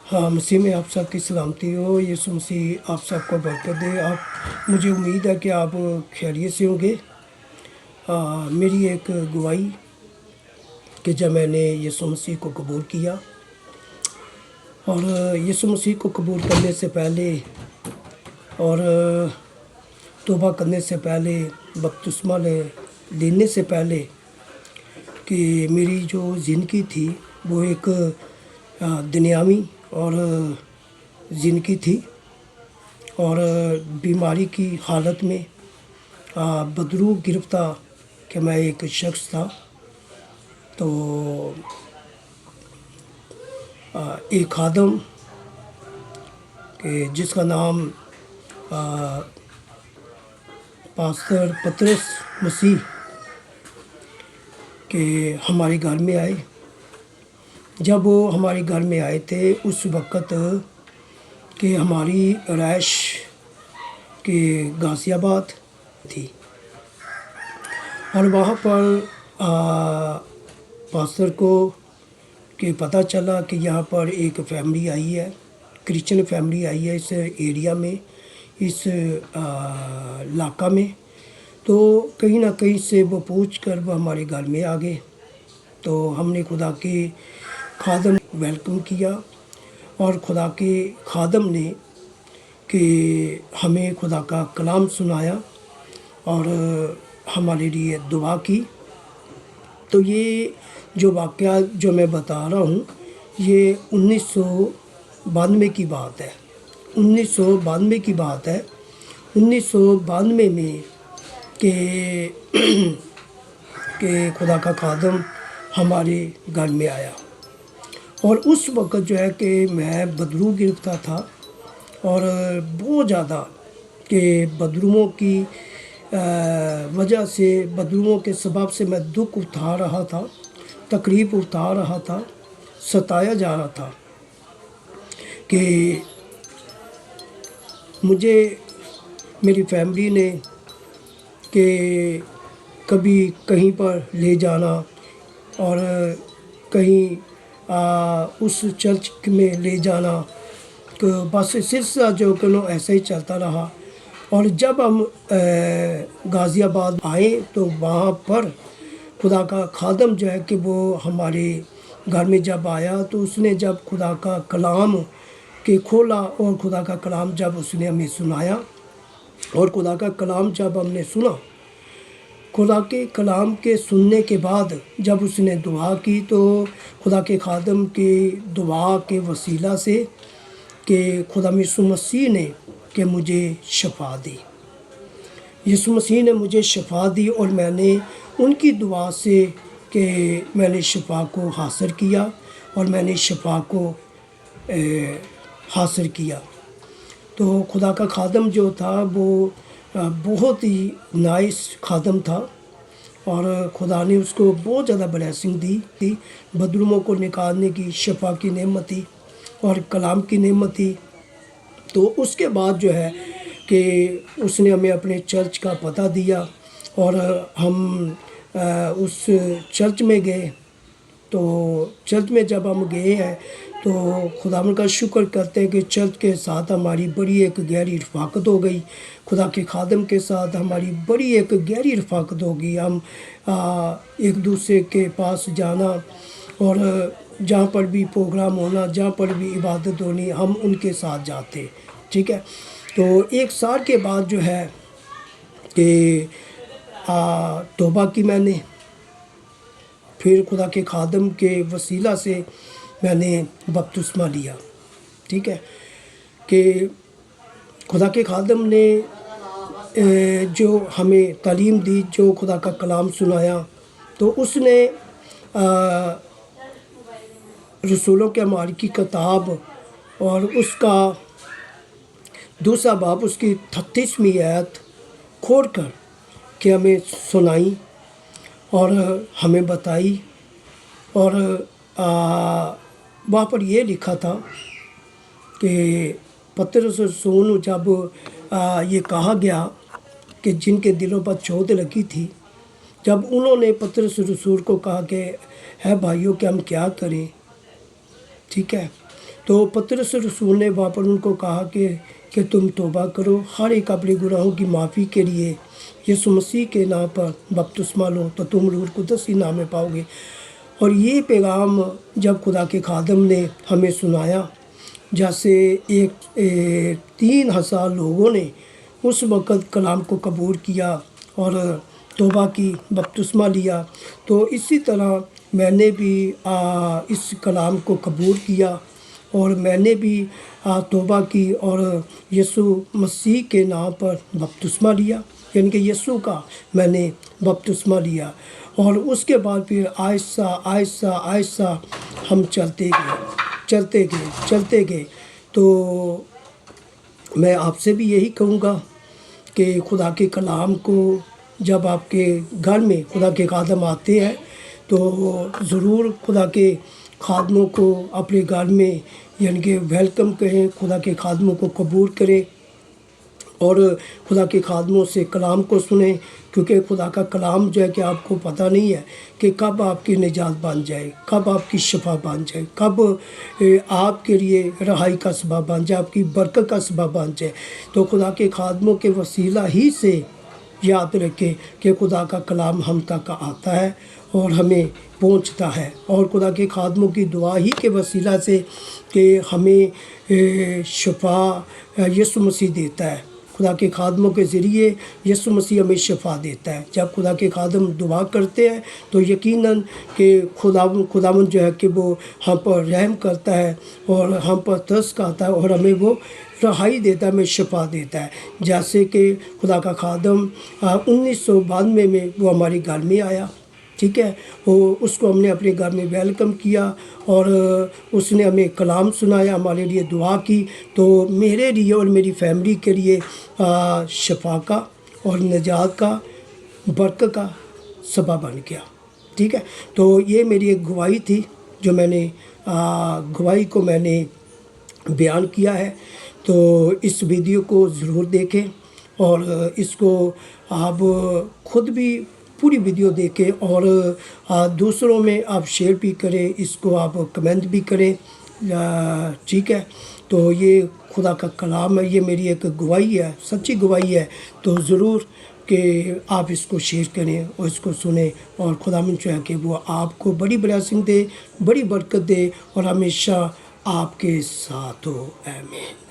हाँ, मसीह में आप सबकी सलामती हो। यीशु मसीह आप सबको बरकत दे। आप मुझे उम्मीद है कि आप खैरियत से होंगे। मेरी एक गवाही कि जब मैंने यीशु मसीह को कबूल किया और यीशु मसीह को कबूल करने से पहले और तौबा करने से पहले, बपतिस्मा लेने से पहले कि मेरी जो ज़िंदगी थी वो एक दुनियावी और ज़िंदगी थी और बीमारी की हालत में बदरू गिरफ्तार कि मैं एक शख्स था। तो एक खादम कि जिसका नाम पास्टर पतरस मसीह के हमारे घर में आए। जब वो हमारे घर में आए थे उस वक़्त कि हमारी रहाइश के गाज़ियाबाद थी और वहाँ पर पास्टर को कि पता चला कि यहाँ पर एक फैमिली आई है, क्रिश्चियन फैमिली आई है इस एरिया में, इस इलाका में। तो कहीं ना कहीं से वो पूछ कर वो हमारे घर में आ गए। तो हमने खुदा के खादम वेलकम किया और खुदा के खादम ने कि हमें खुदा का कलाम सुनाया और हमारे लिए दुआ की। तो ये जो वाक़या जो मैं बता रहा हूँ ये 1992 की बात है। 1992 की बात है। 1992 में कि खुदा का खादम हमारे घर में आया और उस वक़्त जो है कि मैं बदरू गिरफ्तार था और बहुत ज़्यादा कि बदरुओं की वजह से, बदरुओं के सबब से मैं दुख उठा रहा था, तकलीफ़ उठा रहा था, सताया जा रहा था कि मुझे मेरी फैमिली ने कि कभी कहीं पर ले जाना और कहीं उस चर्च में ले जाना, तो बस सिलसिला जो कि ऐसा ही चलता रहा। और जब हम गाज़ियाबाद आए तो वहाँ पर खुदा का खादम जो है कि वो हमारे घर में जब आया तो उसने जब खुदा का कलाम के खोला और खुदा का कलाम जब उसने हमें सुनाया और खुदा का कलाम जब हमने सुना, खुदा के कलाम के सुनने के बाद जब उसने दुआ की तो खुदा के खादम के दुआ के वसीला से कि खुदा यीशु मसीह ने कि मुझे शफा दी। यीशु मसीह ने मुझे शफा दी और मैंने उनकी दुआ से कि मैंने शफा को हासिल किया और मैंने शफा को हासिल किया। तो खुदा का खादम जो था वो बहुत ही नाइस खादम था और खुदा ने उसको बहुत ज़्यादा ब्लेसिंग दी थी। बदरुओं को निकालने की शफा की नेमत थी और कलाम की नेमत थी। तो उसके बाद जो है कि उसने हमें अपने चर्च का पता दिया और हम उस चर्च में गए। तो चर्च में जब हम गए हैं तो खुदावन का शुक्र करते हैं कि चर्च के साथ हमारी बड़ी एक गहरी रफ़ाकत हो गई। खुदा के खादम के साथ हमारी बड़ी एक गहरी रफ़ाकत हो गई। हम एक दूसरे के पास जाना और जहाँ पर भी प्रोग्राम होना, जहाँ पर भी इबादत होनी, हम उनके साथ जाते। ठीक है। तो एक साल के बाद जो है कि तौबा की मैंने, फिर खुदा के खादम के वसीला से मैंने बपतिस्मा लिया। ठीक है कि खुदा के खादम ने जो हमें तालीम दी, जो खुदा का कलाम सुनाया, तो उसने रसूलों के अमाल की किताब और उसका दूसरा बाब उसकी 38वीं आयत खोल कर कि हमें सुनाई और हमें बताई। और वहाँ पर ये लिखा था कि पतरस रसूल जब ये कहा गया कि जिनके दिलों पर चोट लगी थी, जब उन्होंने पतरस रसूल को कहा कि है भाइयों कि हम क्या करें, ठीक है, تو پطرس رسول نے وہاں پر ان کو کہا کہ تم توبہ کرو، ہر ایک اپنے گناہوں کی معافی کے لیے یسوع مسیح کے نام پر بپتسمہ لو تو تم روح القدس انعام میں پاؤ گے۔ اور یہ پیغام جب خدا کے خادم نے ہمیں سنایا، جیسے 3,000 لوگوں نے اس وقت کلام کو قبول کیا اور توبہ کی، بپتسمہ لیا، تو اسی طرح میں نے بھی اس کلام کو قبول کیا اور میں نے بھی توبہ کی اور یسوع مسیح کے نام پر بپتسمہ لیا، یعنی کہ یسوع کا میں نے بپتسمہ لیا۔ اور اس کے بعد پھر آہستہ آہستہ آہستہ ہم چلتے گئے۔ تو میں آپ سے بھی یہی کہوں گا کہ خدا کے کلام کو جب آپ کے گھر میں خدا کے خادم آتے ہیں تو ضرور خدا کے خادموں کو اپنے گھر میں یعنی کہ ویلکم کریں، خدا کے خادموں کو قبول کریں اور خدا کے خادموں سے کلام کو سنیں، کیونکہ خدا کا کلام جو ہے کہ آپ کو پتہ نہیں ہے کہ کب آپ کی نجات بن جائے، کب آپ کی شفا بن جائے، کب آپ کے لیے رہائی کا سبب بن جائے، آپ کی برکت کا سبب بن جائے۔ تو خدا کے خادموں کے وسیلہ ہی سے یاد رکھیں کہ خدا کا کلام ہم تک آتا ہے اور ہمیں پہنچتا ہے، اور خدا کے خادموں کی دعا ہی کے وسیلہ سے کہ ہمیں شفا یسوع مسیح دیتا ہے۔ خدا کے خادموں کے ذریعے یسوع مسیح ہمیں شفا دیتا ہے۔ جب خدا کے خادم دعا کرتے ہیں تو یقیناً کہ خداوند جو ہے کہ وہ ہم پر رحم کرتا ہے اور ہم پر ترس کھاتا ہے اور ہمیں وہ رہائی دیتا ہے، ہمیں شفا دیتا ہے۔ جیسے کہ خدا کا خادم 1992 میں وہ ہمارے گھر میں آیا، ٹھیک ہے، اس کو ہم نے اپنے گھر میں ویلکم کیا اور اس نے ہمیں کلام سنایا، ہمارے لیے دعا کی، تو میرے لیے اور میری فیملی کے لیے شفا کا اور نجات کا، برکت کا سبب بن گیا، ٹھیک ہے۔ تو یہ میری ایک گواہی تھی جو میں نے گواہی کو میں نے بیان کیا ہے۔ تو اس ویڈیو کو ضرور دیکھیں اور اس کو آپ خود بھی پوری ویڈیو دیکھیں اور دوسروں میں آپ شیئر بھی کریں، اس کو آپ کمنٹ بھی کریں، ٹھیک ہے۔ تو یہ خدا کا کلام ہے، یہ میری ایک گواہی ہے، سچی گواہی ہے، تو ضرور کہ آپ اس کو شیئر کریں اور اس کو سنیں، اور خداوند جو ہے کہ وہ آپ کو بڑی بلیسنگ دے، بڑی برکت دے اور ہمیشہ آپ کے ساتھ ہو، آمین۔